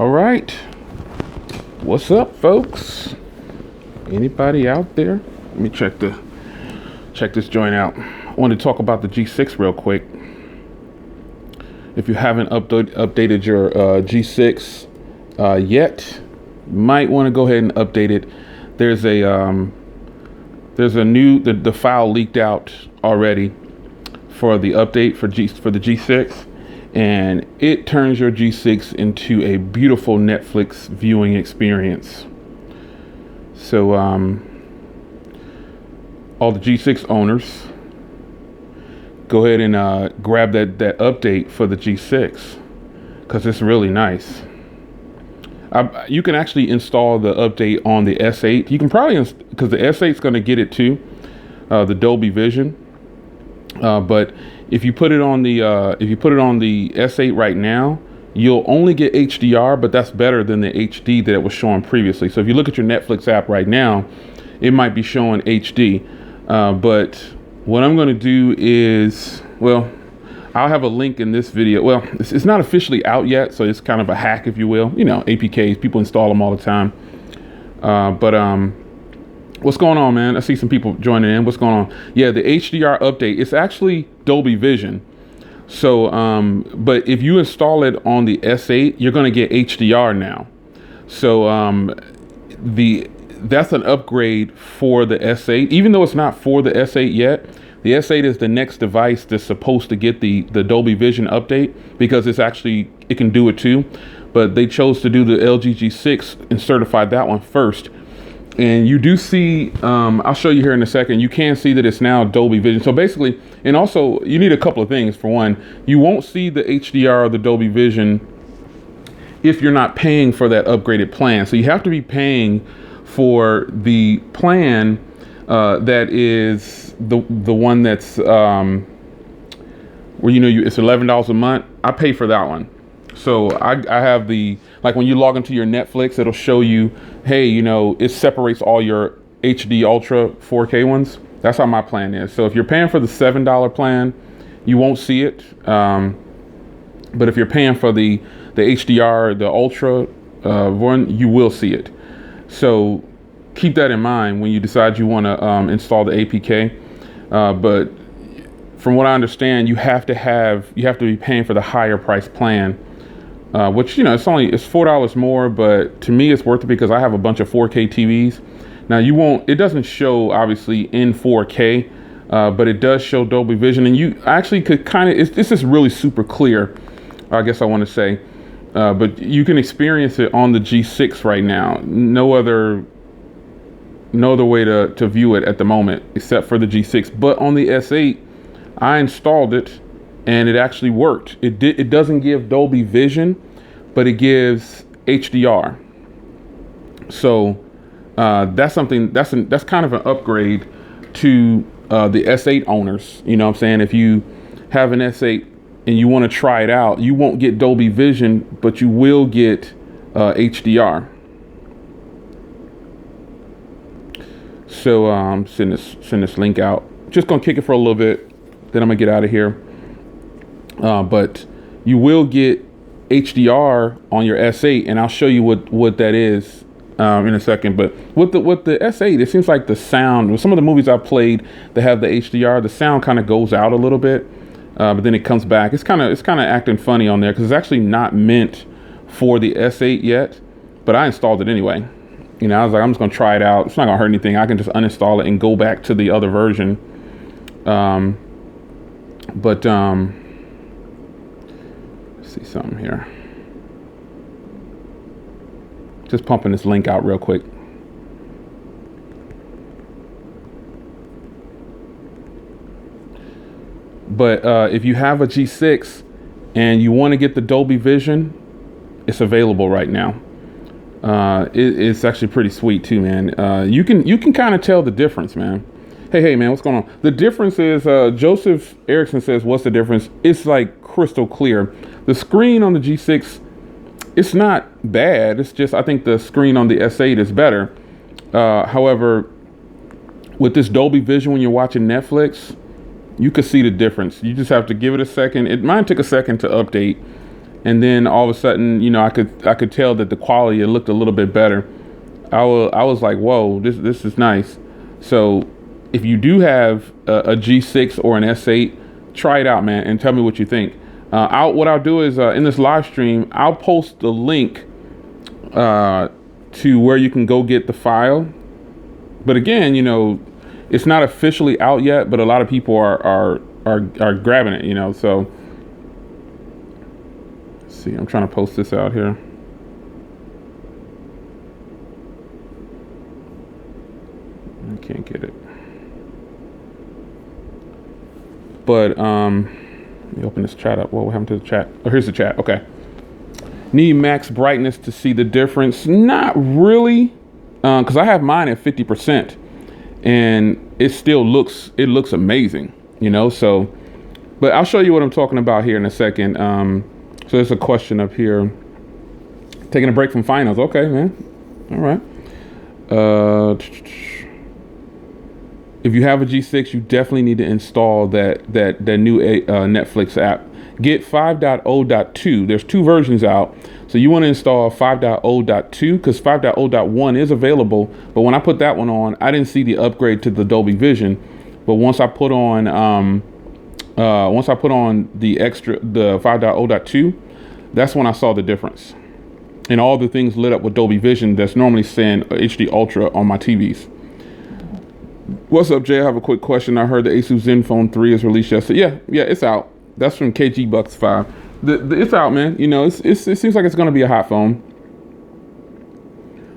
All right, what's up, folks? Anybody out there? Let me check this joint out. I want to talk about the G6 real quick. If you haven't updated your G6 yet, you might want to go ahead and update it. There's a new the file leaked out already for the update for the G6. And it turns your G6 into a beautiful Netflix viewing experience. So all the G6 owners, go ahead and grab that update for the G6 because it's really nice. You can actually install the update on the S8. You can probably, because the S8 is going to get it too, the Dolby Vision. But if you put it on the S8 right now, you'll only get HDR, but that's better than the HD that it was showing previously. So if you look at your Netflix app right now, it might be showing HD. But what I'm going to do is, well, I'll have a link in this video. Well, it's not officially out yet, so it's kind of a hack, if you will. You know, APKs, people install them all the time. What's going on, man? I see some people joining in. What's going on? Yeah, the HDR update, it's actually Dolby Vision. So, but if you install it on the S8, you're going to get HDR now. So, that's an upgrade for the S8. Even though it's not for the S8 yet, the S8 is the next device that's supposed to get the Dolby Vision update because it can do it too. But they chose to do the LG G6 and certify that one first. And you do see, I'll show you here in a second, you can see that it's now Dolby Vision. So basically, and also you need a couple of things. For one, you won't see the HDR or the Dolby Vision if you're not paying for that upgraded plan. So you have to be paying for the plan that is the one that's where it's $11 a month. I pay for that one. So I have like when you log into your Netflix, it'll show you, hey, it separates all your HD Ultra 4K ones. That's how my plan is. So if you're paying for the $7 plan, you won't see it. But if you're paying for the HDR, the Ultra one, you will see it. So keep that in mind when you decide you want to install the APK. But from what I understand, you have to be paying for the higher price plan. Which, it's $4 more, but to me it's worth it because I have a bunch of 4K TVs. Now it doesn't show obviously in 4K, but it does show Dolby Vision, and you actually could this is really super clear, I guess I want to say, but you can experience it on the G6 right now. No other way to view it at the moment except for the G6, but on the S8, I installed it and it actually worked. It doesn't give Dolby Vision, but it gives HDR. So that's kind of an upgrade to the S8 owners. You know what I'm saying? If you have an S8 and you want to try it out, you won't get Dolby Vision, but you will get HDR. So send this link out. Just gonna kick it for a little bit, then I'm gonna get out of here. But you will get HDR on your S8, and I'll show you what that is in a second. But with the S8, it seems like the sound, with some of the movies I've played that have the HDR, the sound kind of goes out a little bit, but then it comes back. It's kind of acting funny on there because it's actually not meant for the S8 yet, but I installed it anyway. I was like, I'm just gonna try it out. It's not gonna hurt anything. I can just uninstall it and go back to the other version. See something here. Just pumping this link out real quick. But if you have a G6 and you want to get the Dolby Vision, it's available right now. It's actually pretty sweet too, man. You can kind of tell the difference, man. Hey, man, what's going on? The difference is, Joseph Erickson says, what's the difference? It's like crystal clear. The screen on the G6, it's not bad. It's just, I think the screen on the S8 is better. However, with this Dolby Vision, when you're watching Netflix, you can see the difference. You just have to give it a second. Mine took a second to update. and then all of a sudden, I could tell that the quality, it looked a little bit better. I was like, whoa, this is nice. So if you do have a G6 or an S8, try it out, man, and tell me what you think. What I'll do is in this live stream, I'll post the link to where you can go get the file. But again, it's not officially out yet, but a lot of people are grabbing it, so let's see, I'm trying to post this out here. I can't get it. But let me open this chat up. What happened to the chat? Oh, here's the chat. Okay. Need max brightness to see the difference? Not really, because I have mine at 50%, and it still looks amazing, So, but I'll show you what I'm talking about here in a second. So there's a question up here. Taking a break from finals. Okay, man. All right. If you have a G6, you definitely need to install that new Netflix app. Get 5.0.2. There's 2 versions out. So you want to install 5.0.2 because 5.0.1 is available. But when I put that one on, I didn't see the upgrade to the Dolby Vision. But once I put on the 5.0.2, that's when I saw the difference. And all the things lit up with Dolby Vision that's normally saying HD Ultra on my TVs. What's up, Jay? I have a quick question. I heard the Asus ZenFone 3 is released yesterday. Yeah, it's out. That's from KG Bucks 5. It's out, man. It seems like it's going to be a hot phone.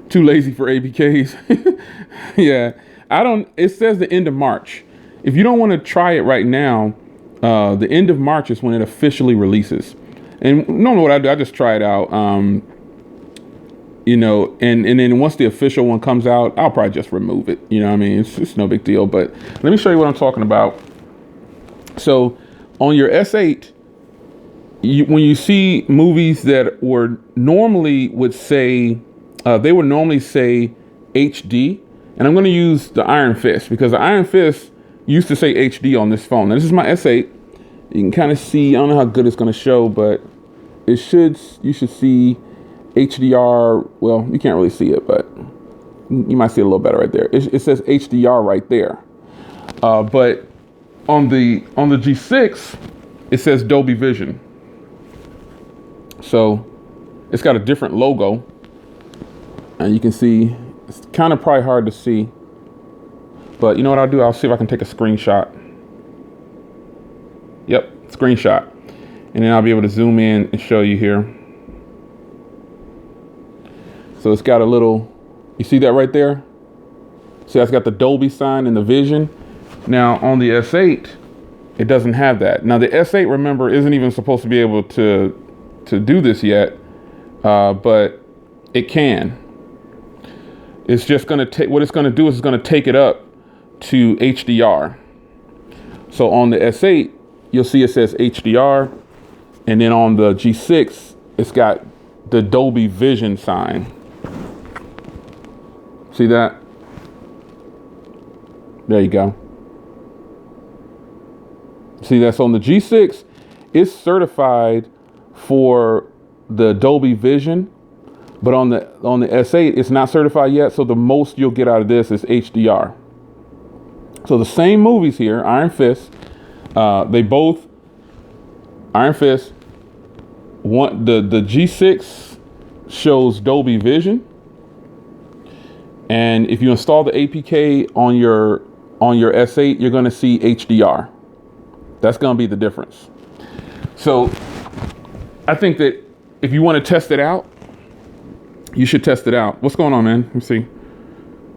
Too lazy for ABKs. Yeah, it says the end of March. If you don't want to try it right now, the end of March is when it officially releases. And normally what I do, I just try it out. And then once the official one comes out, I'll probably just remove it. It's no big deal. But let me show you what I'm talking about. So on your S8, when you see movies that would say HD, and I'm going to use the Iron Fist because the Iron Fist used to say HD on this phone. Now, this is my S8. You can kind of see, I don't know how good it's going to show, but you should see HDR. Well, you can't really see it, but you might see it a little better right there. It says HDR right there. But on the G6, it says Dolby Vision. So it's got a different logo, and you can see it's kind of probably hard to see. But you know what I'll do? I'll see if I can take a screenshot. Yep, screenshot. And then I'll be able to zoom in and show you here. So it's got a little, you see that right there? See, that's got the Dolby sign and the Vision. Now on the S8, it doesn't have that. Now the S8, remember, isn't even supposed to be able to do this yet, but it can. It's just gonna take, what it's gonna do is it's gonna take it up to HDR. So on the S8, you'll see it says HDR, and then on the G6, it's got the Dolby Vision sign. See that? There you go. See, that's on the G6. It's certified for the Dolby Vision, but on the S8, it's not certified yet. So the most you'll get out of this is HDR. So the same movies here, Iron Fist, they both, Iron Fist, the G6 shows Dolby Vision. And if you install the APK on your S8, you're going to see HDR. That's going to be the difference. So I think that if you want to test it out, you should test it out. What's going on, man? Let me see.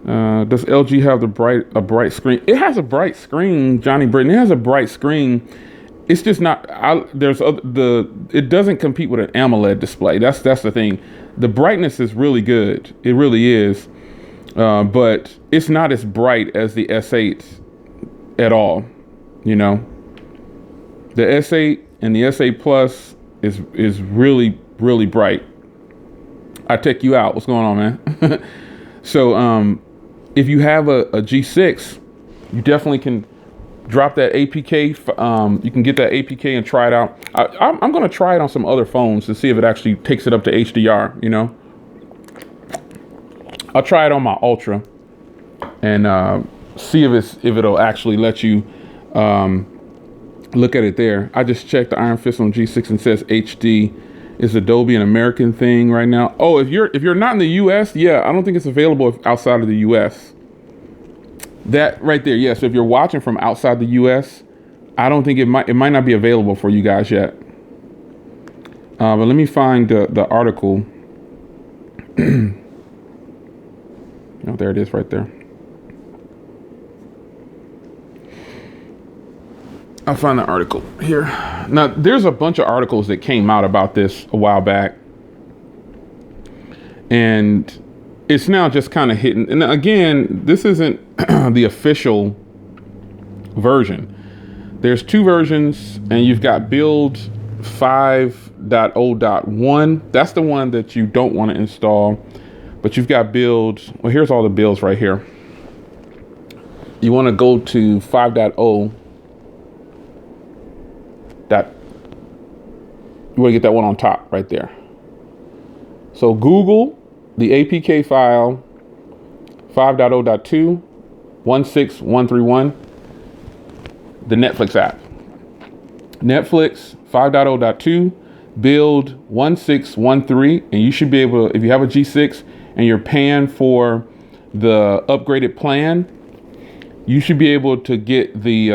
Does LG have a bright screen? It has a bright screen, Johnny Britton. It has a bright screen. It's just not. It doesn't compete with an AMOLED display. That's the thing. The brightness is really good. It really is. But it's not as bright as the S8 at all. The S8 and the S8 Plus is really, really bright. I check you out. What's going on, man? So if you have a G6, you definitely can drop that APK. You can get that APK and try it out. I'm going to try it on some other phones to see if it actually takes it up to HDR, you know. I'll try it on my Ultra and see if it'll actually let you look at it there. I just checked the Iron Fist on G6 and says HD. Is Adobe an American thing right now? Oh, if you're not in the US, yeah, I don't think it's available outside of the US. That right there, yes. Yeah, so if you're watching from outside the US, I don't think it might not be available for you guys yet. But let me find the article. Oh, there it is right there. I'll find the article here. Now, there's a bunch of articles that came out about this a while back. And it's now just kind of hitting. And again, this isn't the official version. There's two versions, and you've got build 5.0.1. That's the one that you don't want to install. But you've got build. Well, here's all the builds right here. You want to go to 5.0. You want to get that one on top right there. So Google the APK file 5.0.2 16131, the Netflix app. Netflix 5.0.2 build 1613, and you should be able, if you have a G6 and you're paying for the upgraded plan, you should be able to get the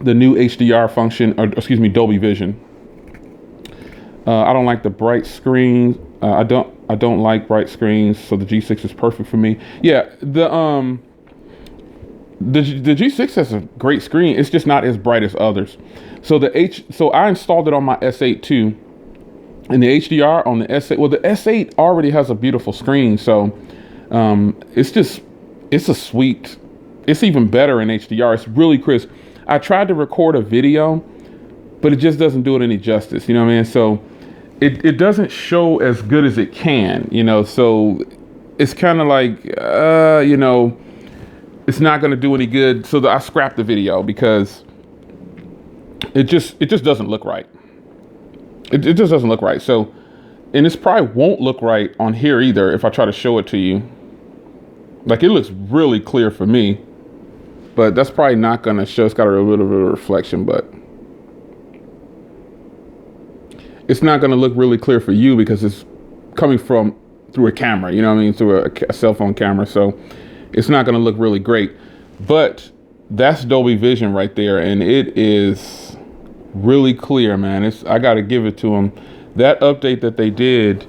new HDR function, or excuse me, Dolby Vision. I don't like the bright screen. I don't like bright screens, so the G6 is perfect for me. Yeah, the G6 has a great screen. It's just not as bright as others. So so I installed it on my S8 too, and the HDR on the S8. Well, the S8 already has a beautiful screen, so it's even better in HDR. It's really crisp. I tried to record a video, but it just doesn't do it any justice. You know what I mean? So it doesn't show as good as it can, you know, so it's kind of like, you know, it's not going to do any good. So I scrapped the video because it just doesn't look right. It just doesn't look right. So, and this probably won't look right on here either if I try to show it to you. Like, it looks really clear for me, but that's probably not going to show. It's got a little bit of reflection, but it's not going to look really clear for you because it's coming through a camera, you know what I mean, through a cell phone camera. So it's not going to look really great, but that's Dolby Vision right there. And it is really clear, man. I got to give it to them. That update that they did,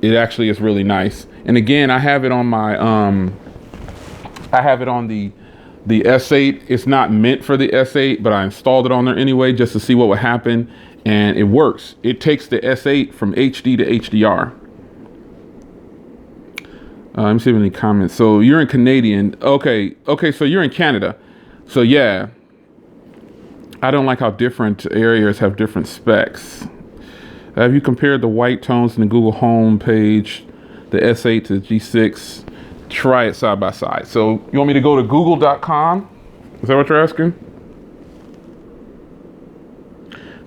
it actually is really nice. And again, I have it on my, I have it on the S8. It's not meant for the S8, but I installed it on there anyway, just to see what would happen. And it works. It takes the S8 from HD to HDR. Let me see if any comments. So you're in Canadian. Okay, so you're in Canada. So yeah, I don't like how different areas have different specs. Have you compared the white tones in the Google Home page, the S8 to the G6? Try it side by side. So you want me to go to google.com? Is that what you're asking?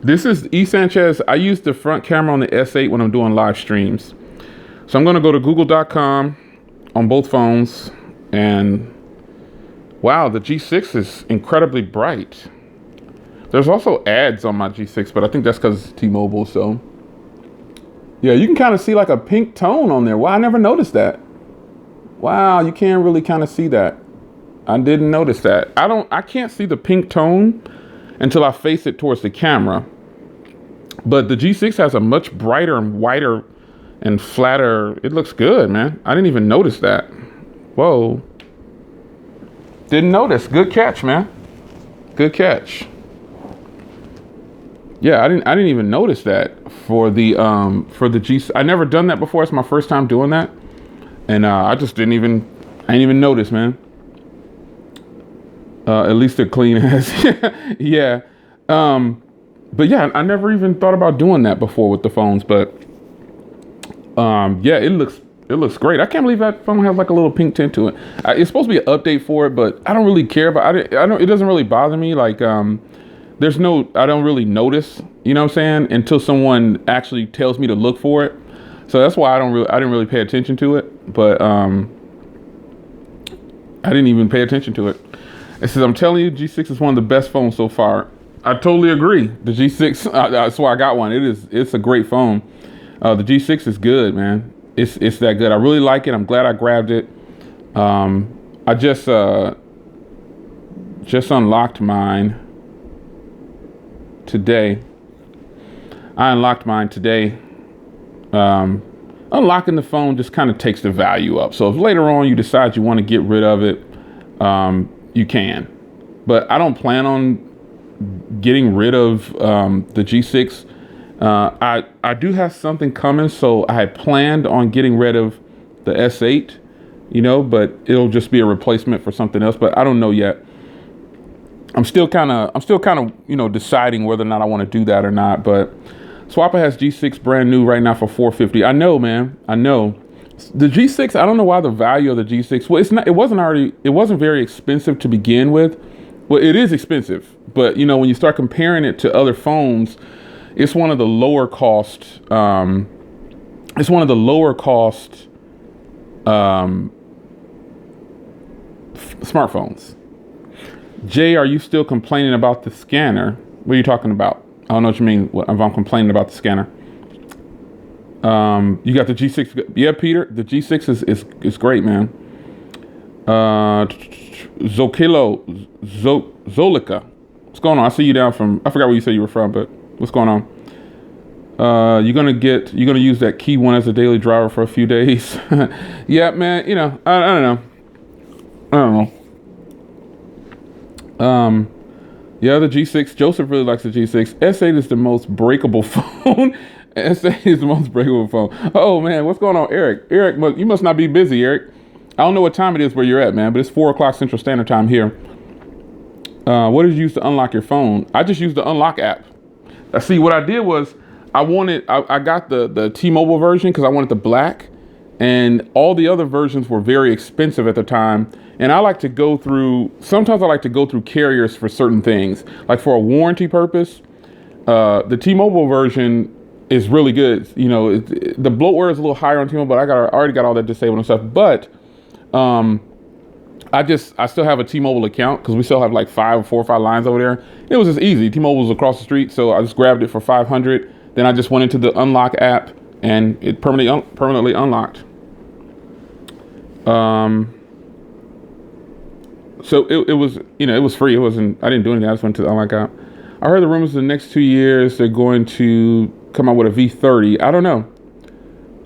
This is E. Sanchez. I use the front camera on the S8 when I'm doing live streams. So I'm going to go to google.com on both phones. And wow, the G6 is incredibly bright. There's also ads on my G6, but I think that's because it's T-Mobile. So yeah, you can kind of see like a pink tone on there. Wow, I never noticed that. Wow, you can really kind of see that. I didn't notice that. I can't see the pink tone until I face it towards the camera. But the G6 has a much brighter and whiter and flatter. It looks good, man. I didn't even notice that. Whoa. Didn't notice. Good catch, man. Good catch. Yeah, I didn't even notice that for the G6. I never done that before. It's my first time doing that. And I didn't even notice, man. At least they're clean as. Yeah. But yeah, I never even thought about doing that before with the phones. But yeah, it looks It looks great. I can't believe that phone has like a little pink tint to it. It's supposed to be an update for it, but I don't really care about it. I don't. It doesn't really bother me. Like, there's no. I don't really notice. You know what I'm saying? Until someone actually tells me to look for it. So that's why I didn't really pay attention to it. But I didn't even pay attention to it. It says, I'm telling you, G6 is one of the best phones so far. I totally agree. The G6. That's why I got one. It's a great phone. The G6 is good, man. It's that good. I really like it. I'm glad I grabbed it. I just unlocked mine today. Unlocking the phone just kind of takes the value up. So if later on you decide you want to get rid of it, you can. But I don't plan on getting rid of the G6. I do have something coming, so I had planned on getting rid of the S8, but it'll just be a replacement for something else. But I don't know yet. I'm still kind of, deciding whether or not I want to do that or not. But Swappa has G6 brand new right now for $450. I know, man. I know. The G6. I don't know why the value of the G6. Well, it wasn't very expensive to begin with. Well, it is expensive, but when you start comparing it to other phones. It's one of the lower cost. Smartphones. Jay, are you still complaining about the scanner? What are you talking about? I don't know what you mean. If I'm complaining about the scanner. You got the G6. Yeah, Peter. The G6 is great, man. Zolika. What's going on? I see you down from. I forgot where you said you were from, but. What's going on? You're gonna use that key one as a daily driver for a few days. Yeah, man. I don't know. Yeah, the G6. Joseph really likes the G6. S8 is the most breakable phone. S8 is the most breakable phone. Oh man, what's going on, Eric? Eric, you must not be busy, Eric. I don't know what time it is where you're at, man, but it's 4:00 Central Standard Time here. What did you use to unlock your phone? I just used the unlock app. See, what I did was I got the T-Mobile version because I wanted the black, and all the other versions were very expensive at the time. And sometimes I like to go through carriers for certain things, like for a warranty purpose. The T-Mobile version is really good. The bloatware is a little higher on T-Mobile, but I already got all that disabled and stuff. But I still have a T-Mobile account because we still have like 4 or 5 lines over there. It was just easy. T-Mobile was across the street, so I just grabbed it for $500. Then I just went into the unlock app, and it permanently unlocked. So it was it was free. I didn't do anything. I just went to the unlock app. I heard the rumors the next 2 years they're going to come out with a V30. I don't know.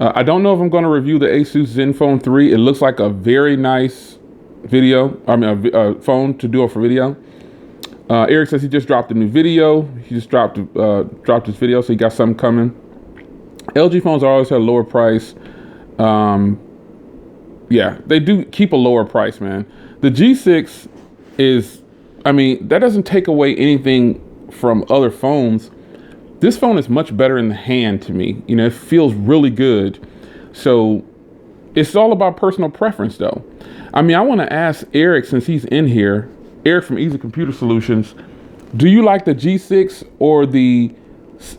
I don't know if I'm going to review the Asus Zenfone 3. It looks like a very nice phone to do it for video. Eric says he just dropped a new video. He just dropped his video, so he got something coming. LG phones always had a lower price. Yeah, they do keep a lower price, man. The G6 that doesn't take away anything from other phones. This phone is much better in the hand to me. It feels really good. So it's all about personal preference, though. I want to ask Eric, since he's in here, Eric from Easy Computer Solutions, do you like the G6 or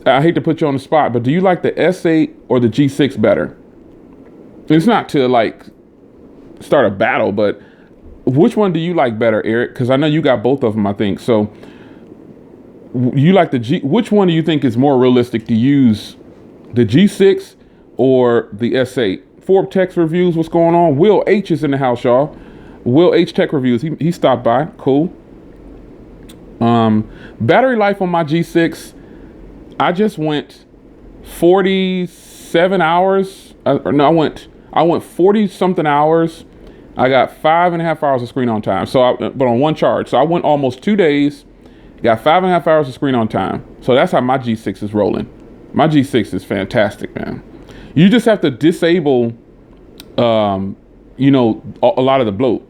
I hate to put you on the spot, but do you like the S8 or the G6 better? It's not to start a battle, but which one do you like better, Eric? Because I know you got both of them, I think. So you like which one do you think is more realistic to use, the G6 or the S8? Forbes Tech Reviews, what's going on? Will H is in the house, y'all. Will H Tech Reviews, he stopped by. Cool. Battery life on my G6, I just went 47 hours. I went 40 something hours. I got 5.5 hours of screen on time. But on one charge. So I went almost 2 days, got 5.5 hours of screen on time. So that's how my G6 is rolling. My G6 is fantastic, man. You just have to disable, a lot of the bloat.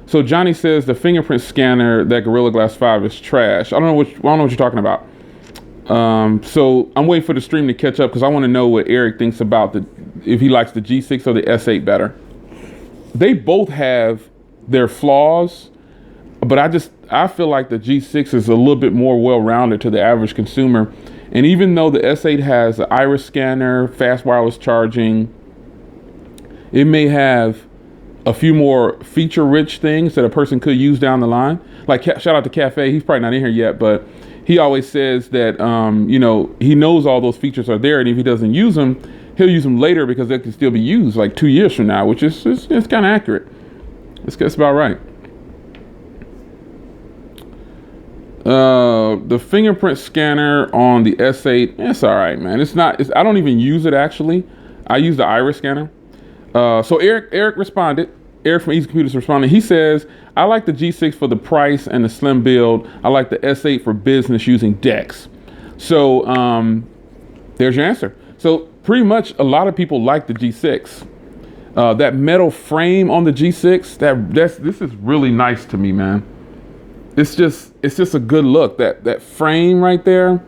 So Johnny says the fingerprint scanner that Gorilla Glass 5 is trash. I don't know what you're talking about. So I'm waiting for the stream to catch up because I want to know what Eric thinks about if he likes the G6 or the S8 better. They both have their flaws, but I feel like the G6 is a little bit more well-rounded to the average consumer. And even though the S8 has an iris scanner, fast wireless charging, it may have a few more feature-rich things that a person could use down the line. Like shout out to Cafe, he's probably not in here yet, but he always says that he knows all those features are there, and if he doesn't use them, he'll use them later because they can still be used like 2 years from now, which is it's kind of accurate. It's about right. The fingerprint scanner on the S8, it's all right, man. I don't even use it actually. I use the iris scanner. So Eric responded. Eric from Easy Computers responded. He says, I like the G6 for the price and the slim build. I like the S8 for business using DeX. So there's your answer. So pretty much a lot of people like the G6. That metal frame on the G6, this is really nice to me, man. It's just a good look. That frame right there,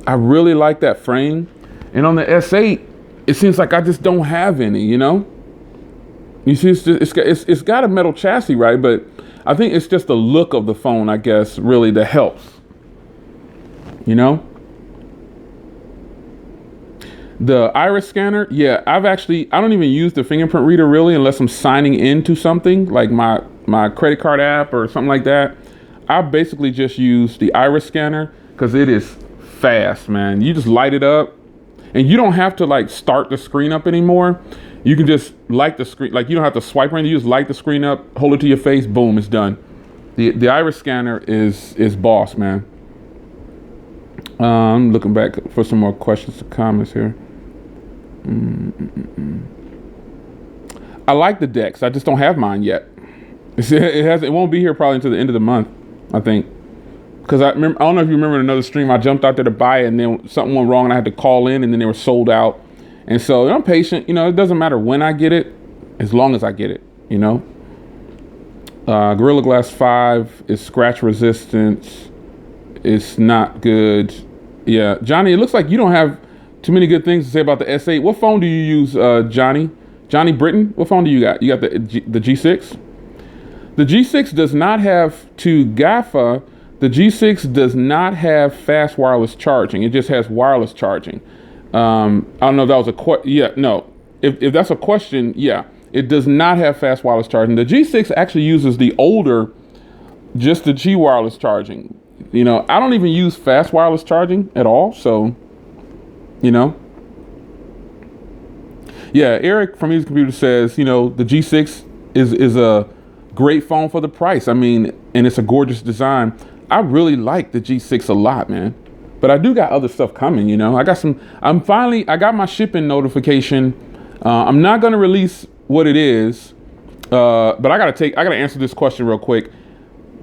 I really like that frame. And on the S8, it seems like I just don't have any, you know? You see, it's got a metal chassis, right? But I think it's just the look of the phone, I guess, really that helps. You know? The iris scanner, yeah, I don't even use the fingerprint reader really unless I'm signing into something like my credit card app or something like that. I basically just use the iris scanner because it is fast, man. You just light it up and you don't have to like start the screen up anymore. You can just light the screen, like you don't have to swipe or anything. You just light the screen up, hold it to your face, boom, it's done. The iris scanner is boss, man. I'm looking back for some more questions and comments here. I like the DeX. I just don't have mine yet. It won't be here probably until the end of the month, I think. Because I don't know if you remember another stream, I jumped out there to buy it and then something went wrong and I had to call in and then they were sold out. And so I'm patient, you know, it doesn't matter when I get it, as long as I get it, you know. Gorilla Glass 5 is scratch resistant. It's not good. Yeah, Johnny, it looks like you don't have too many good things to say about the S8. What phone do you use, Johnny? Johnny Britton? What phone do you got? You got the G6? The G6 does not have, to GAFA, the G6 does not have fast wireless charging. It just has wireless charging. I don't know if that was a question. Yeah, no. If that's a question, yeah. It does not have fast wireless charging. The G6 actually uses just the G wireless charging. You know, I don't even use fast wireless charging at all. So, you know. Yeah, Eric from Easy Computer says, you know, the G6 is a great phone for the price. I mean, and it's a gorgeous design. I really like the G6 a lot, man. But I do got other stuff coming, you know. I got my shipping notification. I'm not gonna release what it is, but I gotta answer this question real quick.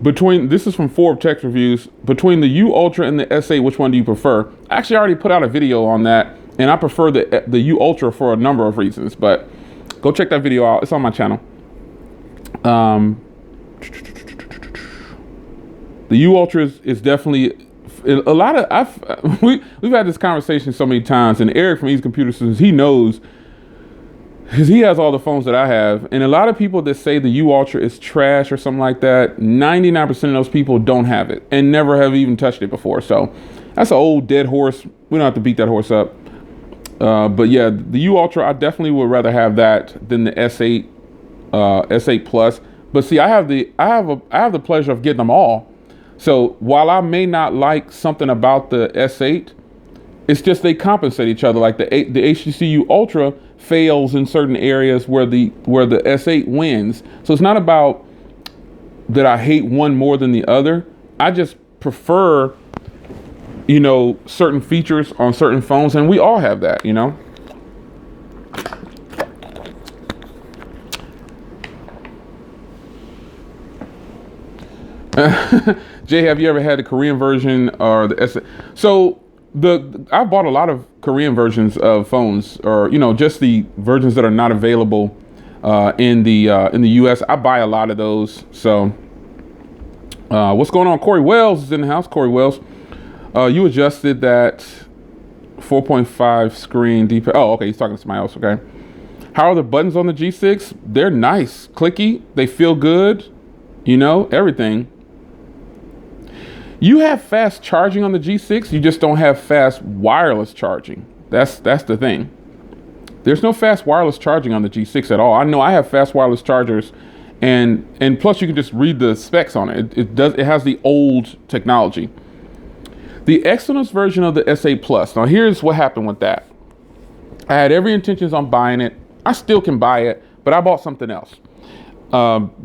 This is from Forbes Tech Reviews. Between the U Ultra and the S8, which one do you prefer? Actually, I already put out a video on that, and I prefer the U Ultra for a number of reasons. But go check that video out. It's on my channel. The U Ultra is definitely a lot of. We've had this conversation so many times, and Eric from Easy Computer Systems, he knows because he has all the phones that I have, and a lot of people that say the U Ultra is trash or something like that, 99% of those people don't have it and never have even touched it before. So that's an old dead horse. We don't have to beat that horse up. But yeah, the U Ultra, I definitely would rather have that than the S8, S8 Plus. But see, I have the pleasure of getting them all. So while I may not like something about the S8, it's just they compensate each other. Like the HTC U Ultra fails in certain areas where the S8 wins. So it's not about that I hate one more than the other. I just prefer, you know, certain features on certain phones, and we all have that, you know. Jay, have you ever had the Korean version or the S? So I bought a lot of Korean versions of phones, or you know, just the versions that are not available in the US. I buy a lot of those. So what's going on? Corey Wells is in the house. Corey Wells. You adjusted that 4.5 screen D-pad. Oh, okay. He's talking to somebody else. Okay. How are the buttons on the G6? They're nice, clicky. They feel good. You know, everything. You have fast charging on the G6. You just don't have fast wireless charging. That's the thing. There's no fast wireless charging on the G6 at all. I know I have fast wireless chargers, and plus you can just read the specs on it. It has the old technology. The Exynos version of the S8 Plus. Now here's what happened with that. I had every intentions on buying it. I still can buy it, but I bought something else.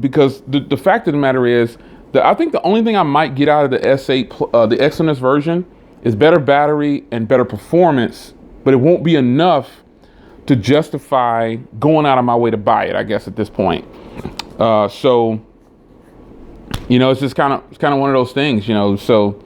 Because the fact of the matter is that I think the only thing I might get out of the S8, the Exynos version, is better battery and better performance, but it won't be enough to justify going out of my way to buy it, I guess, at this point. So, you know, it's just kind of one of those things, you know. So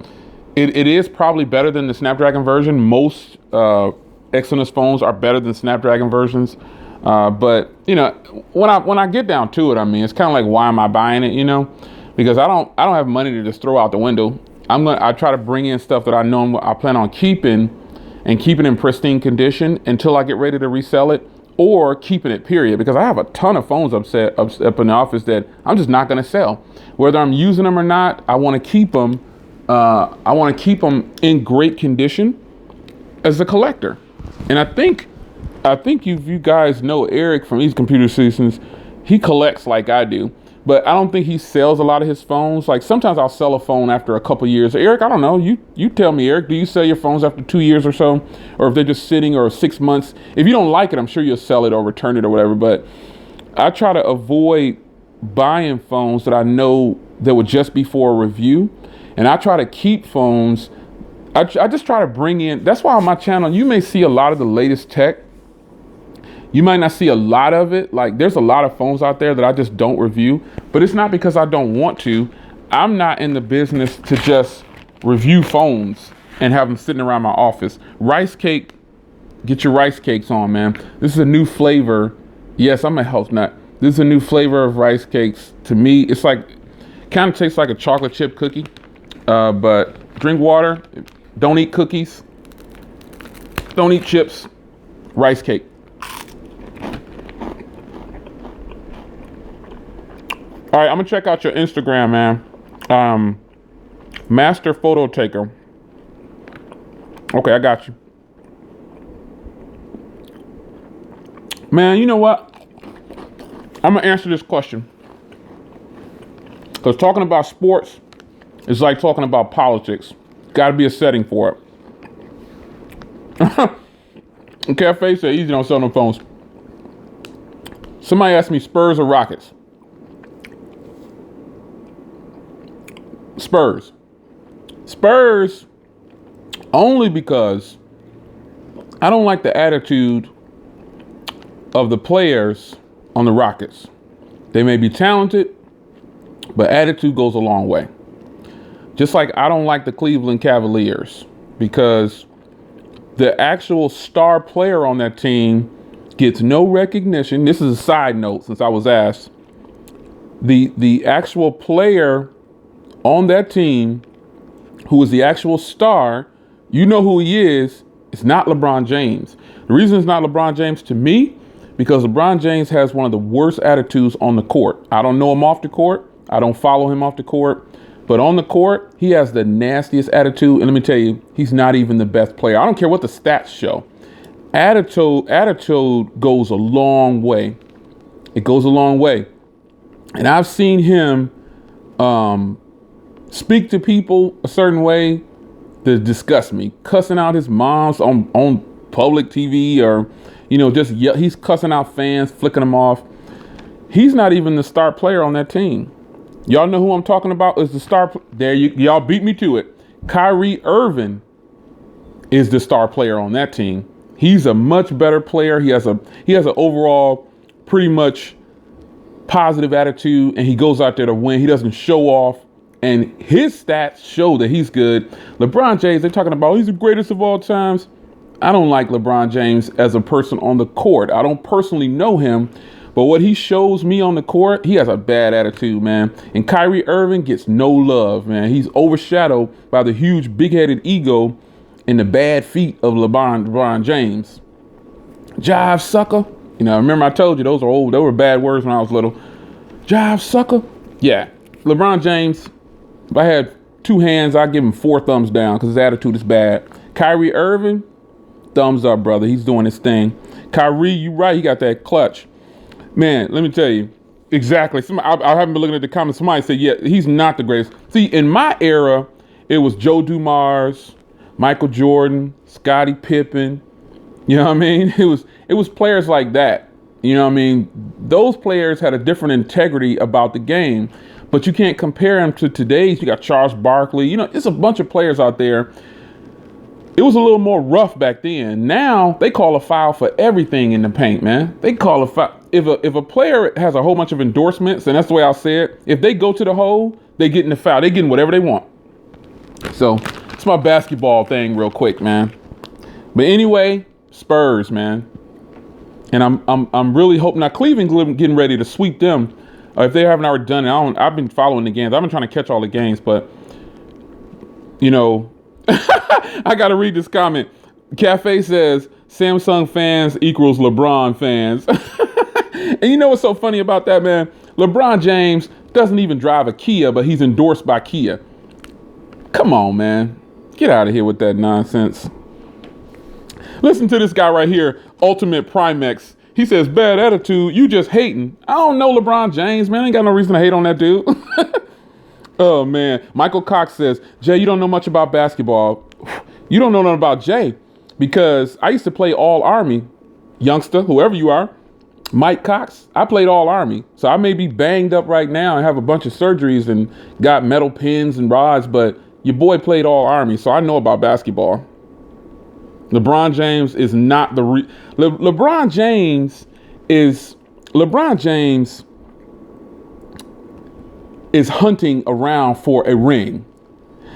it is probably better than the Snapdragon version. Most Exynos phones are better than Snapdragon versions. But you know, when I get down to it, I mean, it's kind of like, why am I buying it? You know, because I don't have money to just throw out the window. I try to bring in stuff that I know I plan on keeping and keeping in pristine condition until I get ready to resell it, or keeping it, period. Because I have a ton of phones up in the office that I'm just not going to sell. Whether I'm using them or not, I want to keep them. I want to keep them in great condition as a collector. And I think if you guys know Eric from East Computer Solutions, he collects like I do. But I don't think he sells a lot of his phones. Like sometimes I'll sell a phone after a couple years. Eric, I don't know. You tell me, Eric, do you sell your phones after 2 years or so? Or if they're just sitting, or 6 months? If you don't like it, I'm sure you'll sell it or return it or whatever. But I try to avoid buying phones that I know that would just be for a review. And I try to keep phones. I just try to bring in. That's why on my channel, you may see a lot of the latest tech. You might not see a lot of it. Like there's a lot of phones out there that I just don't review, but it's not because I don't want to. I'm not in the business to just review phones and have them sitting around my office. Rice cake, get your rice cakes on, man. This is a new flavor. Yes, I'm a health nut. This is a new flavor of rice cakes. To me, it's like, kind of tastes like a chocolate chip cookie, but drink water, don't eat cookies, don't eat chips, rice cake. All right, I'm gonna check out your Instagram, man. Master photo taker. Okay, I got you. Man, you know what? I'm gonna answer this question. Because talking about sports is like talking about politics. Gotta be a setting for it. Cafe said easy, don't sell no phones. Somebody asked me Spurs or Rockets. Spurs only because I don't like the attitude of the players on the Rockets. They may be talented, but attitude goes a long way. Just like I don't like the Cleveland Cavaliers because the actual star player on that team gets no recognition. This is a side note since I was asked. The actual player on that team, who is the actual star, you know who he is. It's not LeBron James. The reason it's not LeBron James to me, because LeBron James has one of the worst attitudes on the court. I don't know him off the court. I don't follow him off the court. But on the court, he has the nastiest attitude. And let me tell you, he's not even the best player. I don't care what the stats show. Attitude goes a long way. It goes a long way. And I've seen him speak to people a certain way that disgusts me. Cussing out his moms on public TV, or, you know, just he's cussing out fans, flicking them off. He's not even the star player on that team. Y'all know who I'm talking about is the star. There, y'all beat me to it. Kyrie Irving is the star player on that team. He's a much better player. He has an overall pretty much positive attitude, and he goes out there to win. He doesn't show off. And his stats show that he's good. LeBron James, they're talking about he's the greatest of all times. I don't like LeBron James as a person on the court. I don't personally know him, But what he shows me on the court, he has a bad attitude, man. And Kyrie Irving gets no love, man. He's overshadowed by the huge big-headed ego and the bad feet of LeBron James. Jive sucker. You know, remember I told you those were bad words when I was little. Jive sucker. Yeah. LeBron James, if I had two hands, I'd give him 4 thumbs down because his attitude is bad. Kyrie Irving, thumbs up, brother. He's doing his thing. Kyrie, you right. He got that clutch. Man, let me tell you. Exactly. I haven't been looking at the comments. Somebody said, yeah, he's not the greatest. See, in my era, it was Joe Dumars, Michael Jordan, Scottie Pippen. You know what I mean? It was players like that. You know what I mean? Those players had a different integrity about the game, but you can't compare them to today's. You got Charles Barkley. You know, it's a bunch of players out there. It was a little more rough back then. Now they call a foul for everything in the paint, man. They call a foul. If a player has a whole bunch of endorsements, and that's the way I'll say it, if they go to the hole, they get in the foul. They getting whatever they want. So it's my basketball thing real quick, man. But anyway, Spurs, man. And I'm really hoping now Cleveland getting ready to sweep them. If they haven't already done it, I've been following the games. I've been trying to catch all the games, but you know, I got to read this comment. Cafe says Samsung fans equals LeBron fans. And you know what's so funny about that, man? LeBron James doesn't even drive a Kia, but he's endorsed by Kia. Come on, man. Get out of here with that nonsense. Listen to this guy right here, Ultimate Primex. He says, bad attitude, you just hating. I don't know LeBron James, man. I ain't got no reason to hate on that dude. Oh, man. Michael Cox says, Jay, you don't know much about basketball. You don't know nothing about Jay because I used to play all Army. Youngster, whoever you are. Mike Cox, I played all Army. So I may be banged up right now and have a bunch of surgeries and got metal pins and rods, but your boy played all Army, so I know about basketball. LeBron James is not the LeBron James is hunting around for a ring.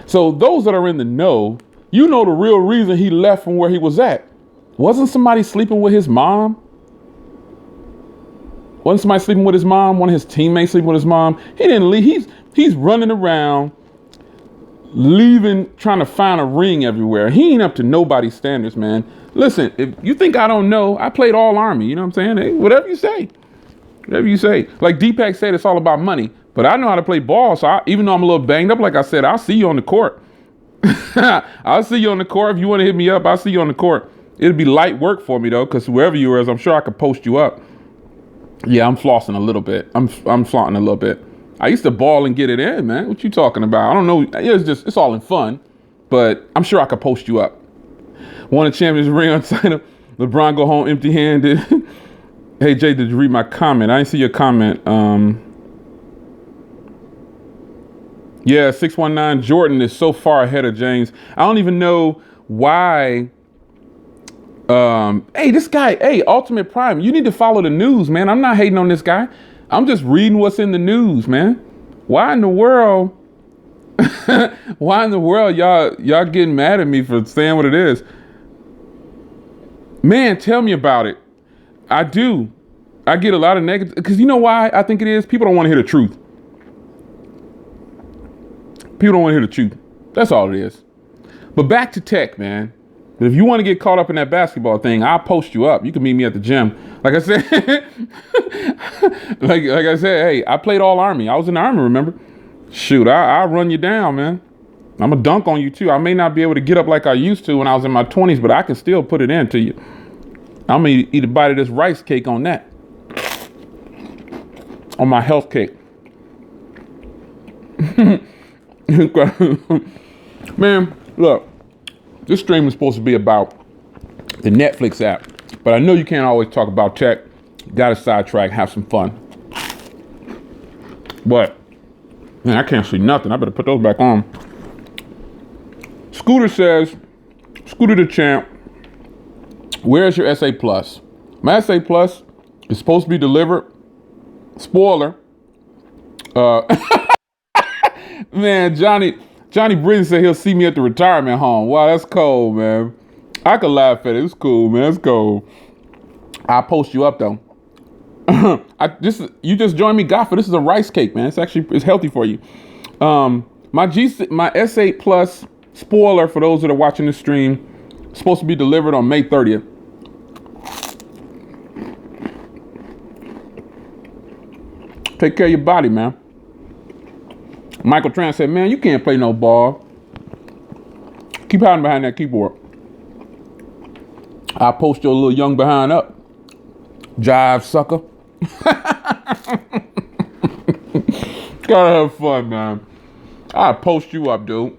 So those that are in the know, you know the real reason he left from where he was at. Wasn't somebody sleeping with his mom? Wasn't somebody sleeping with his mom? One of his teammates sleeping with his mom? He didn't leave. He's running around, leaving, trying to find a ring everywhere. He ain't up to nobody's standards, man. Listen, if you think I don't know, I played all Army. You know what I'm saying? Hey, whatever you say. Whatever you say. Like Deepak said, it's all about money. But I know how to play ball, so even though I'm a little banged up, like I said, I'll see you on the court. I'll see you on the court. If you want to hit me up, I'll see you on the court. It'll be light work for me, though, because whoever you is, I'm sure I could post you up. Yeah, I'm flossing a little bit. I'm flaunting a little bit. I used to ball and get it in, man. What you talking about? I don't know. It's all in fun, but I'm sure I could post you up. Won a championship ring on title. LeBron go home empty-handed. Hey, Jay, did you read my comment? I didn't see your comment. Yeah, 619 Jordan is so far ahead of James. I don't even know why. Hey, this guy, Ultimate Prime, you need to follow the news, man. I'm not hating on this guy. I'm just reading what's in the news, man. Why in the world y'all getting mad at me for saying what it is? Man, tell me about it. I do. I get a lot of negative, because you know why I think it is? People don't want to hear the truth. People don't want to hear the truth. That's all it is. But back to tech, man. If you want to get caught up in that basketball thing, I'll post you up. You can meet me at the gym. Like I said, like I said, hey, I played all Army. I was in the Army, remember? Shoot, I'll run you down, man. I'm going to dunk on you, too. I may not be able to get up like I used to when I was in my 20s, but I can still put it into you. I'm going to eat a bite of this rice cake on that. On my health cake. Man, look. This stream is supposed to be about the Netflix app, but I know you can't always talk about tech. You gotta sidetrack, have some fun. But, man, I can't see nothing. I better put those back on. Scooter says, Scooter the champ, where's your SA Plus? My SA Plus is supposed to be delivered. Spoiler. Man, Johnny Bridges said he'll see me at the retirement home. Wow, that's cold, man. I could laugh at it. It's cool, man. It's cool. I'll post you up, though. You just joined me, Gaffer. This is a rice cake, man. It's healthy for you. My S8 Plus spoiler for those that are watching the stream supposed to be delivered on May 30th. Take care of your body, man. Michael Tran said, man, you can't play no ball. Keep hiding behind that keyboard. I'll post your little young behind up. Jive sucker. Gotta have fun, man. I'll post you up, dude.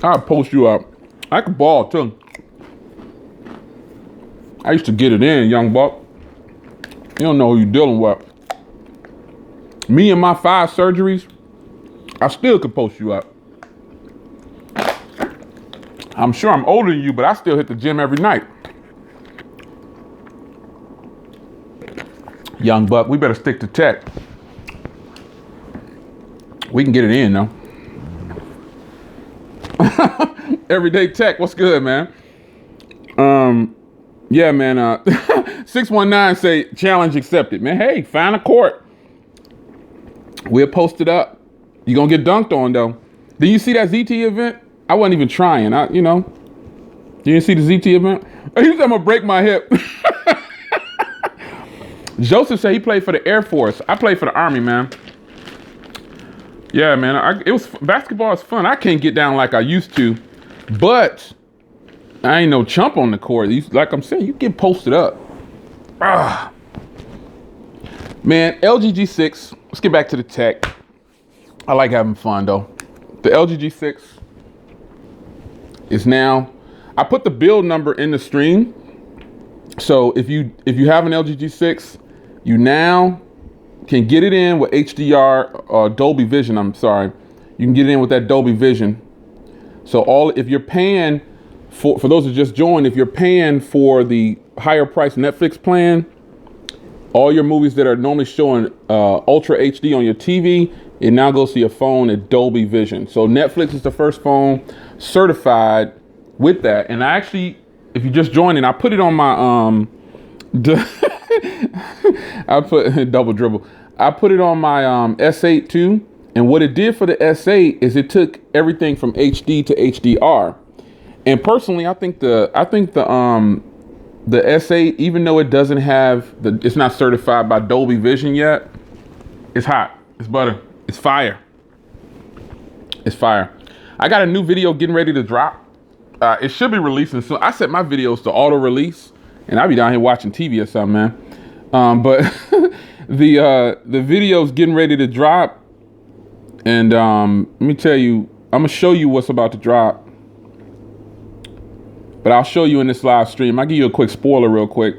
I'll post you up. I can ball, too. I used to get it in, young buck. You don't know who you're dealing with. Me and my 5 surgeries, I still can post you up. I'm sure I'm older than you, but I still hit the gym every night. Young buck, we better stick to tech. We can get it in, though. Everyday tech, what's good, man? Yeah, man, 619 say challenge accepted. Man, hey, find a court. We'll post it up. You're gonna get dunked on, though. Did you see that ZT event? I wasn't even trying, you didn't see the ZT event? He said I'm gonna break my hip. Joseph said he played for the Air Force. I played for the Army, man. Yeah, man, basketball is fun. I can't get down like I used to, but I ain't no chump on the court. Like I'm saying, you get posted up. Man, LG G6, let's get back to the tech. I like having fun, though. The LG G6 is now, I put the build number in the stream. So if you have an LG G6, you now can get it in with HDR, Dolby Vision, I'm sorry. You can get it in with that Dolby Vision. So if you're paying, for those who just joined, if you're paying for the higher price Netflix plan, all your movies that are normally showing Ultra HD on your TV, it now goes to your phone at Dolby Vision. So Netflix is the first phone certified with that. And I actually, if you just joined in, I put it on my, I put double dribble. I put it on my S8 too. And what it did for the S8 is it took everything from HD to HDR. And personally, I think the S8, even though it doesn't have it's not certified by Dolby Vision yet, it's hot. It's butter. It's fire. It's fire. I got a new video getting ready to drop. It should be releasing soon. I set my videos to auto release, and I'll be down here watching TV or something, man. But the video's getting ready to drop, and let me tell you, I'm gonna show you what's about to drop. But I'll show you in this live stream. I'll give you a quick spoiler real quick.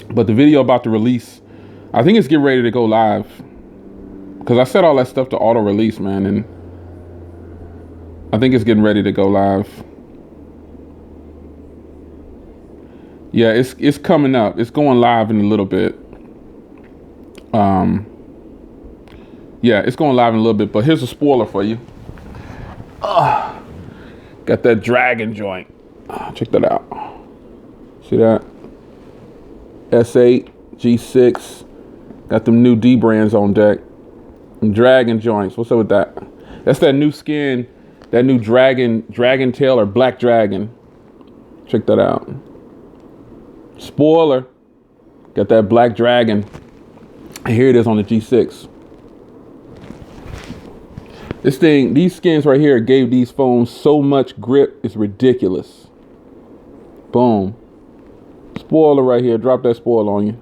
But the video about to release, I think it's getting ready to go live. Because I set all that stuff to auto release, man. And I think it's getting ready to go live. Yeah, it's coming up. It's going live in a little bit. Yeah, it's going live in a little bit. But here's a spoiler for you. Got that dragon joint. Check that out. See that? S8, G6. Got them new D brands on deck. And dragon joints. What's up with that? That's that new skin. That new dragon tail or black dragon. Check that out. Spoiler. Got that black dragon. And here it is on the G6. These skins right here gave these phones so much grip. It's ridiculous. Boom. Spoiler right here. Drop that spoiler on you.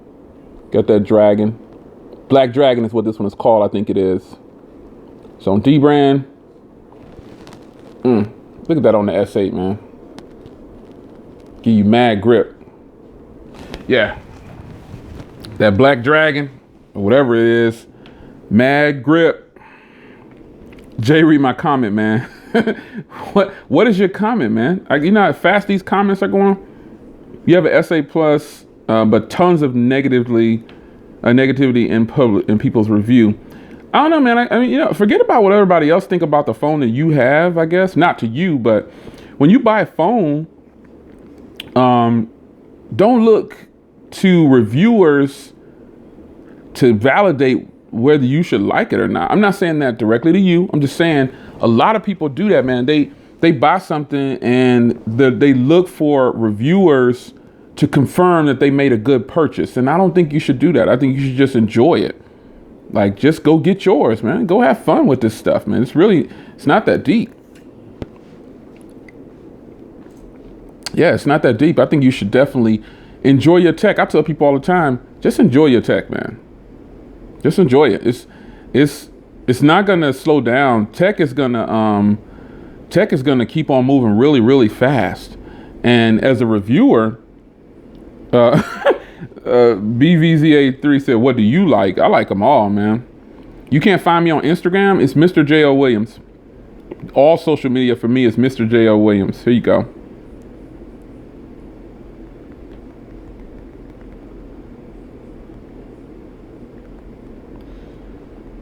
Got that dragon. Black dragon is what this one is called. I think it is. So on D brand. Look at that on the S8, man. Give you mad grip. Yeah. That black dragon, or whatever it is, mad grip. Jay, read my comment, man. What is your comment, man? You know how fast these comments are going? You have an S8 Plus, but tons of negativity in people's review. I don't know, man. I mean, forget about what everybody else think about the phone that you have, I guess. Not to you, but when you buy a phone, don't look to reviewers to validate whether you should like it or not. I'm not saying that directly to you. I'm just saying a lot of people do that, man. They buy something and they look for reviewers to confirm that they made a good purchase. And I don't think you should do that. I think you should just enjoy it. Like, just go get yours, man. Go have fun with this stuff, man. It's not that deep. Yeah, it's not that deep. I think you should definitely enjoy your tech. I tell people all the time, just enjoy your tech, man. Just enjoy it. It's not gonna slow down. Tech is gonna keep on moving really, really fast. And as a reviewer, BVZA3 said, "What do you like?" I like them all, man. You can't find me on Instagram. It's Mr. J.O. Williams. All social media for me is Mr. J.O. Williams. Here you go.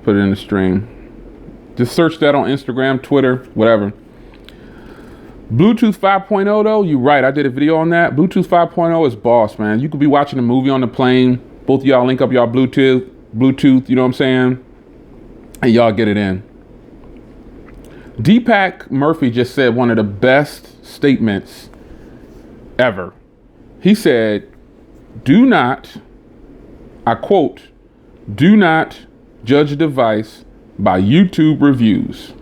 Put it in the stream. Just search that on Instagram, Twitter, whatever. Bluetooth 5.0 though, you're right. I did a video on that. Bluetooth 5.0 is boss, man. You could be watching a movie on the plane. Both of y'all link up y'all Bluetooth, you know what I'm saying? And y'all get it in. Deepak Murphy just said one of the best statements ever. He said, do not, I quote, do not judge a device by YouTube reviews.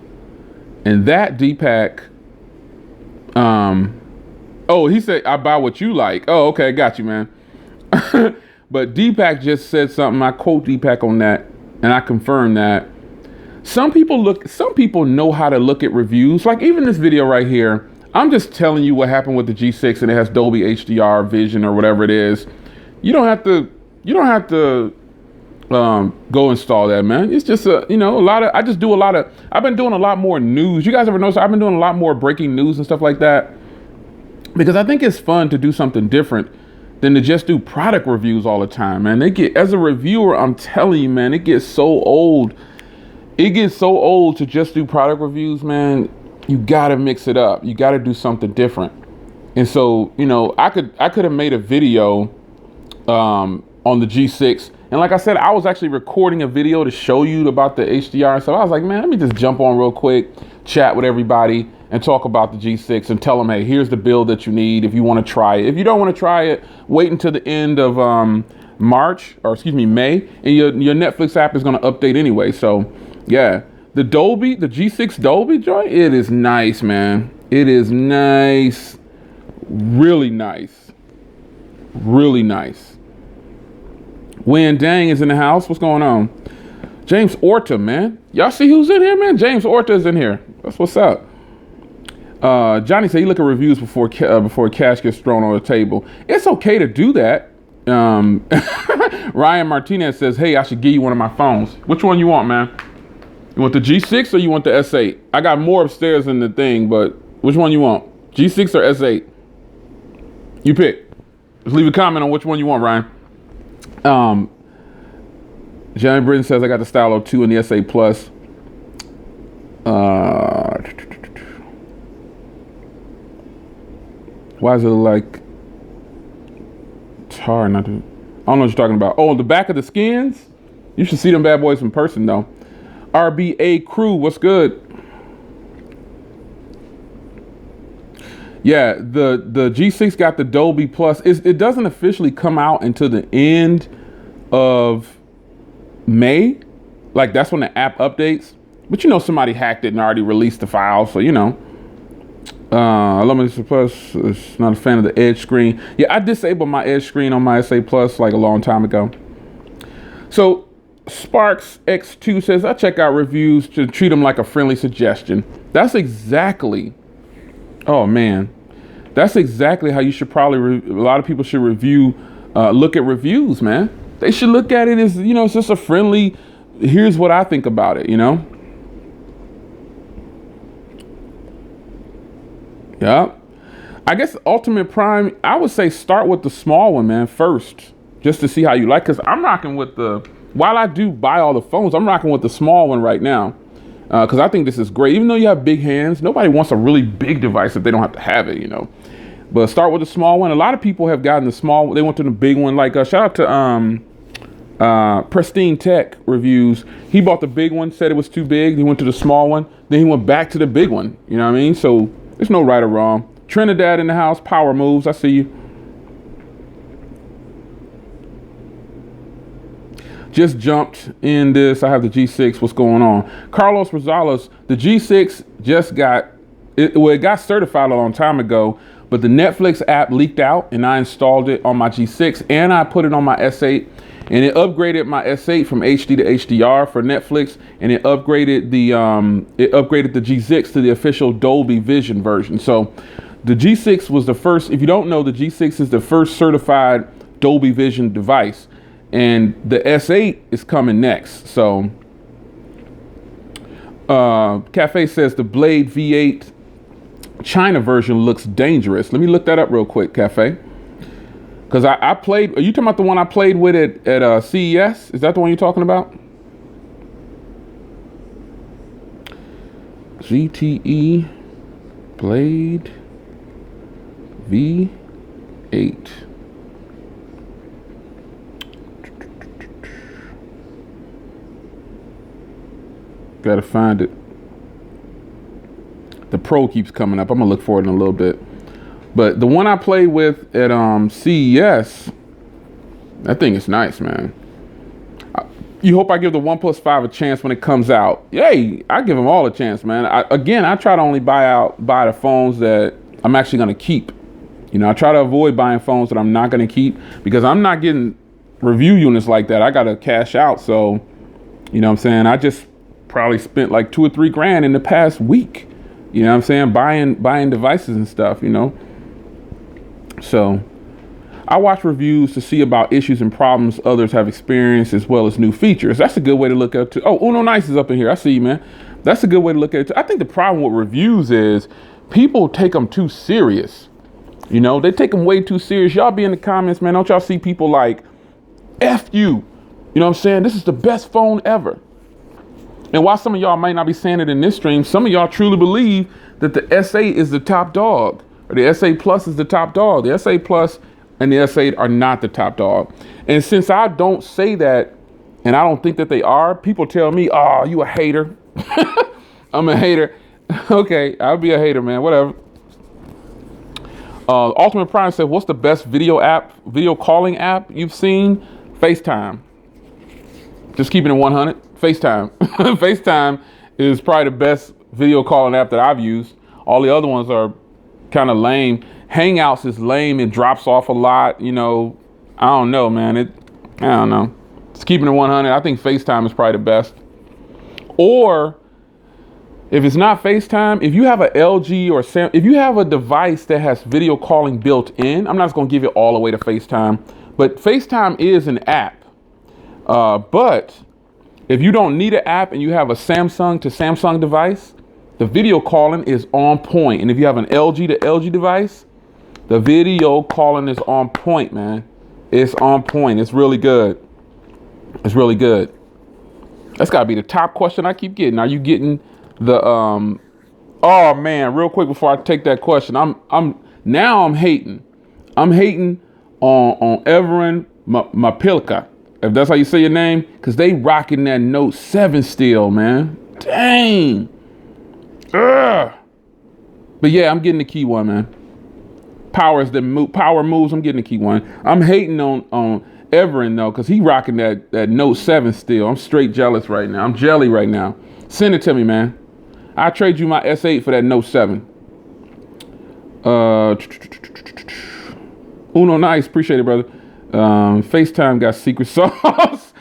And that Deepak, he said, I buy what you like. Oh, okay, got you, man. But Deepak just said something. I quote Deepak on that, and I confirm that. Some people know how to look at reviews. Like even this video right here, I'm just telling you what happened with the G6 and it has Dolby HDR Vision or whatever it is. You don't have to go install that, man. It's just I've been doing a lot more news. You guys ever notice I've been doing a lot more breaking news and stuff like that? Because I think it's fun to do something different than to just do product reviews all the time, man. As a reviewer, I'm telling you, man, it gets so old. It gets so old to just do product reviews, man. You gotta mix it up. You gotta do something different. And so, I could have made a video on the G6. And like I said, I was actually recording a video to show you about the HDR. So I was like, man, let me just jump on real quick, chat with everybody and talk about the G6 and tell them, hey, here's the build that you need if you want to try it. If you don't want to try it, wait until the end of May, and your Netflix app is going to update anyway. So yeah, the G6 Dolby joint, it is nice, man. It is nice. Really nice. Really nice. When Dang is in the house, what's going on? James Orta, man. Y'all see who's in here, man? James Orta is in here. That's what's up. Johnny said he look at reviews before cash gets thrown on the table. It's okay to do that. Ryan Martinez says, hey, I should give you one of my phones. Which one you want, man? You want the G6 or you want the S8? I got more upstairs in the thing, but which one you want? G6 or S8? You pick. Just leave a comment on which one you want, Ryan. Johnny Britton says I got the Stylo 2 and the S8 Plus. Why is it like tar? I don't know what you're talking about. Oh, the back of the skins? You should see them bad boys in person though. RBA crew, what's good? Yeah, the G6 got the Dolby Plus. It doesn't officially come out until the end of May. Like that's when the app updates. But somebody hacked it and already released the file, so Unlimited Plus is not a fan of the Edge screen. Yeah, I disabled my Edge screen on my S8 Plus like a long time ago. So Sparks X2 says, I check out reviews to treat them like a friendly suggestion. That's exactly, oh man, that's exactly how you should probably, a lot of people should look at reviews, man. They should look at it as, it's just a friendly, here's what I think about it, Yeah. I guess Ultimate Prime, I would say start with the small one, man, first, just to see how you like, because I'm rocking with while I do buy all the phones, I'm rocking with the small one right now, because I think this is great. Even though you have big hands, nobody wants a really big device if they don't have to have it, But start with the small one. A lot of people have gotten the small. They went to the big one. Like shout out to Pristine Tech Reviews. He bought the big one, said it was too big. He went to the small one. Then he went back to the big one. You know what I mean? So there's no right or wrong. Trinidad in the house. Power moves. I see you. Just jumped in this. I have the G6. What's going on? Carlos Rosales. The G6 just got it. Well, it got certified a long time ago. But the Netflix app leaked out, and I installed it on my G6, and I put it on my S8, and it upgraded my S8 from HD to HDR for Netflix, and it upgraded the G6 to the official Dolby Vision version. So the G6 was the first. If you don't know, the G6 is the first certified Dolby Vision device, and the S8 is coming next. So Cafe says the Blade V8 China version looks dangerous. Let me look that up real quick, Cafe. Because I played, are you talking about the one I played with at CES? Is that the one you're talking about? GTE Blade V8. Gotta find it. The Pro keeps coming up. I'm gonna look for it in a little bit. But the one I played with at CES, that thing is nice, man. You hope I give the OnePlus 5 a chance when it comes out. Yay, I give them all a chance, man. I try to only buy the phones that I'm actually gonna keep. You know, I try to avoid buying phones that I'm not gonna keep because I'm not getting review units like that. I gotta cash out. So, you know what I'm saying? I just probably spent like $2 or $3 grand in the past week. You know what I'm saying? Buying devices and stuff, you know? So I watch reviews to see about issues and problems others have experienced as well as new features. That's a good way to look at it too. Oh, Uno Nice is up in here. I see you, man. That's a good way to look at it too. I think the problem with reviews is people take them too serious. You know, they take them way too serious. Y'all be in the comments, man. Don't y'all see people like, F you. You know what I'm saying? This is the best phone ever. And while some of y'all might not be saying it in this stream, some of y'all truly believe that the S8 is the top dog, or the S8 Plus is the top dog. The S8 Plus and the S8 are not the top dog. And since I don't say that, and I don't think that they are, people tell me, oh, you a hater. I'm a hater. Okay, I'll be a hater, man, whatever. Ultimate Prime said, what's the best video calling app you've seen? FaceTime. Just keeping it 100. FaceTime. FaceTime is probably the best video calling app that I've used. All the other ones are kind of lame. Hangouts is lame. It drops off a lot. You know, I don't know, man. I don't know. Just keeping it 100. I think FaceTime is probably the best. Or if it's not FaceTime, if you have a LG or if you have a device that has video calling built in, I'm not just going to give it all the way to FaceTime, but FaceTime is an app. But if you don't need an app and you have a Samsung to Samsung device, the video calling is on point. And if you have an LG to LG device, the video calling is on point, man. It's on point. It's really good. It's really good. That's gotta be the top question I keep getting. Are you getting the oh man, real quick before I take that question. I'm hating. I'm hating on Everin Mapilka, if that's how you say your name, because they rocking that Note 7 still, man. Dang. Ugh. But yeah, I'm getting the key one, man. Power moves, I'm getting the key one. I'm hating on Everin though, because he rocking that Note 7 still. I'm straight jealous right now. I'm jelly right now. Send it to me, man. I trade you my S8 for that Note 7. Uno Nice, appreciate it, brother. FaceTime got secret sauce.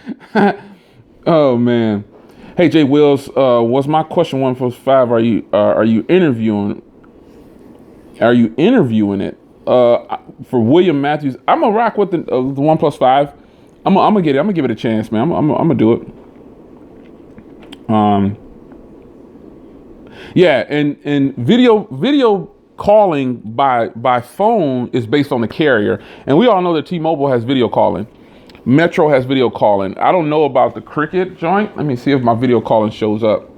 Oh man. Hey Jay Wills, was my question 145? Are you interviewing? Are you interviewing it? For William Matthews, I'm gonna rock with the OnePlus 5. I'm gonna get it. I'm gonna give it a chance, man. I'm gonna do it. Yeah, and video calling by phone is based on the carrier, and we all know that T-Mobile has video calling. Metro has video calling. I don't know about the Cricket joint. Let me see if my video calling shows up.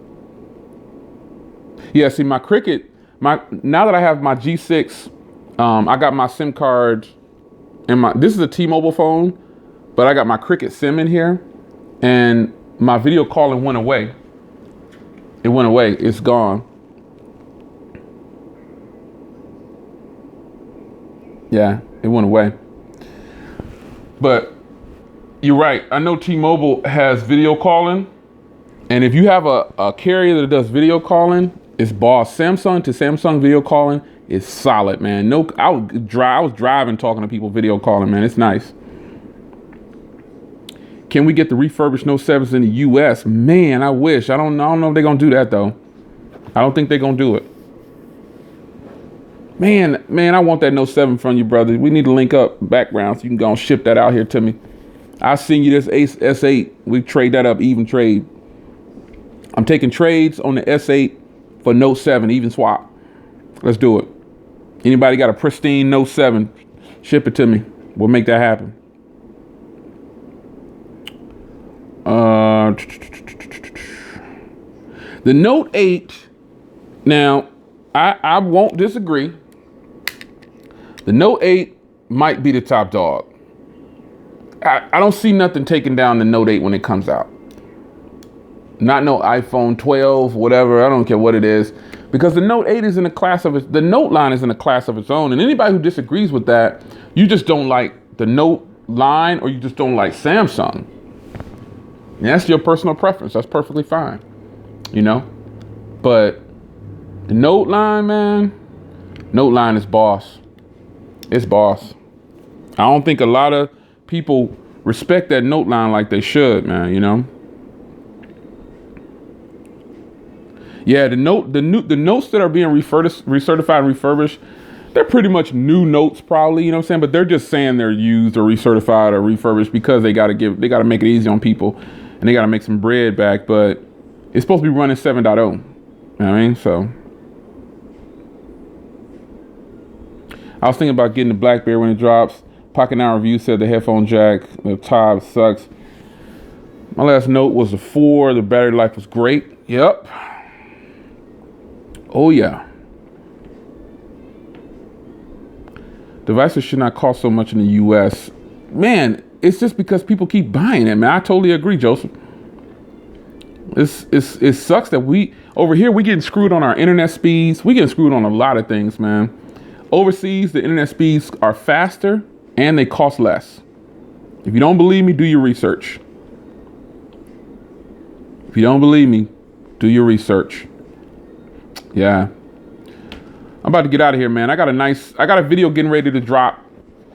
Yeah, see my Cricket. Now that I have my G6 I got my SIM card in this is a T-Mobile phone, but I got my Cricket SIM in here, and my video calling went away. It went away. It's gone. Yeah, it went away. But you're right. I know T-Mobile has video calling, and if you have a carrier that does video calling, it's boss. Samsung to Samsung video calling is solid, man. No, I was driving talking to people video calling, man. It's nice. Can we get the refurbished Note 7s in the US? Man, I wish. I don't know if they're gonna do that though. I don't think they're gonna do it. Man, I want that Note 7 from you, brother. We need to link up background so you can go and ship that out here to me. I'll send you this S8. We trade that up, even trade. I'm taking trades on the S8 for Note 7, even swap. Let's do it. Anybody got a pristine Note 7, ship it to me. We'll make that happen. The Note 8, now, I won't disagree. The Note 8 might be the top dog. I don't see nothing taking down the Note 8 when it comes out. Not no iPhone 12, whatever. I don't care what it is. Because the Note 8 is in a class of its, the Note line is in a class of its own. And anybody who disagrees with that, you just don't like the Note line, or you just don't like Samsung. And that's your personal preference. That's perfectly fine. You know? But the Note line, man, Note line is boss. It's boss. I don't think a lot of people respect that Note line like they should, man, you know? Yeah, the notes that are being recertified and refurbished, they're pretty much new notes probably, you know what I'm saying? But they're just saying they're used or recertified or refurbished because they gotta make it easy on people, and they gotta make some bread back, but it's supposed to be running 7.0. You know what I mean? So I was thinking about getting the BlackBerry when it drops. Pocket Now Review said the headphone jack, the top sucks. My last Note was a 4. The battery life was great. Yep. Oh yeah. Devices should not cost so much in the US. Man, it's just because people keep buying it, man. I totally agree, Joseph. It sucks that we, over here, we getting screwed on our internet speeds. We getting screwed on a lot of things, man. Overseas, the internet speeds are faster and they cost less. If you don't believe me, do your research. If you don't believe me, do your research. Yeah. I'm about to get out of here, man. I got a video getting ready to drop.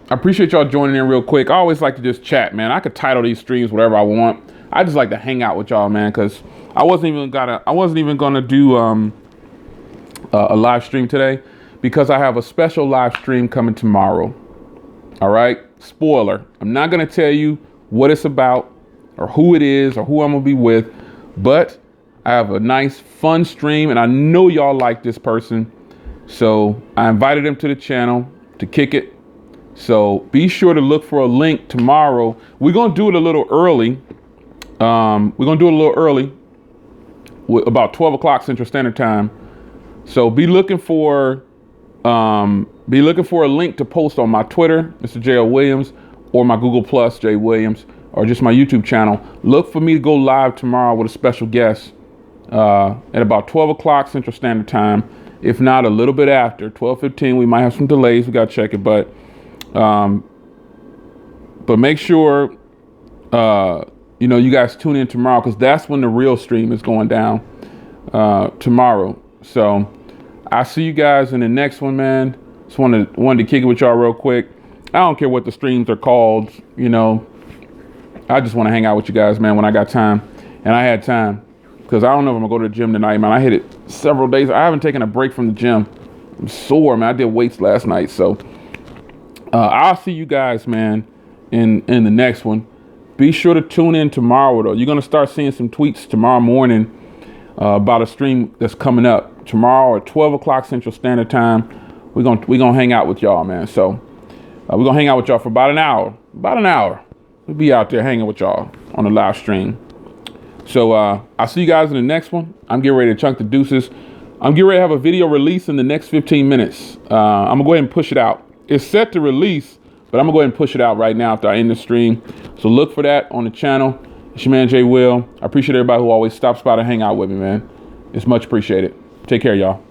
I appreciate y'all joining in real quick. I always like to just chat, man. I could title these streams whatever I want. I just like to hang out with y'all, man, because I wasn't even gonna do a live stream today because I have a special live stream coming tomorrow. All right, spoiler. I'm not gonna tell you what it's about or who it is or who I'm gonna be with, but I have a nice fun stream and I know y'all like this person. So I invited him to the channel to kick it. So be sure to look for a link tomorrow. We're going to do it a little early. About 12 o'clock Central Standard Time. So be looking for a link to post on my Twitter, Mr. J.O. Williams, or my Google Plus, J. Williams, or just my YouTube channel. Look for me to go live tomorrow with a special guest at about 12 o'clock Central Standard Time. If not, a little bit after, 12:15. We might have some delays. We got to check it, but make sure you guys tune in tomorrow, because that's when the real stream is going down tomorrow. So I'll see you guys in the next one, man. Just wanted to kick it with y'all real quick. I don't care what the streams are called, you know. I just want to hang out with you guys, man, when I got time. And I had time, because I don't know if I'm going to go to the gym tonight, man. I hit it several days. I haven't taken a break from the gym. I'm sore, man. I did weights last night. So I'll see you guys, man, in the next one. Be sure to tune in tomorrow, though. You're going to start seeing some tweets tomorrow morning about a stream that's coming up. Tomorrow at 12 o'clock Central Standard Time, we're gonna hang out with y'all, man. So we're going to hang out with y'all for about an hour. We'll be out there hanging with y'all on the live stream. So I'll see you guys in the next one. I'm getting ready to chunk the deuces. I'm getting ready to have a video release in the next 15 minutes. I'm gonna go ahead and push it out. It's set to release, but I'm gonna go ahead and push it out right now after I end the stream. So look for that on the channel. It's your man, Jay Will. I appreciate everybody who always stops by to hang out with me, man. It's much appreciated. Take care, y'all.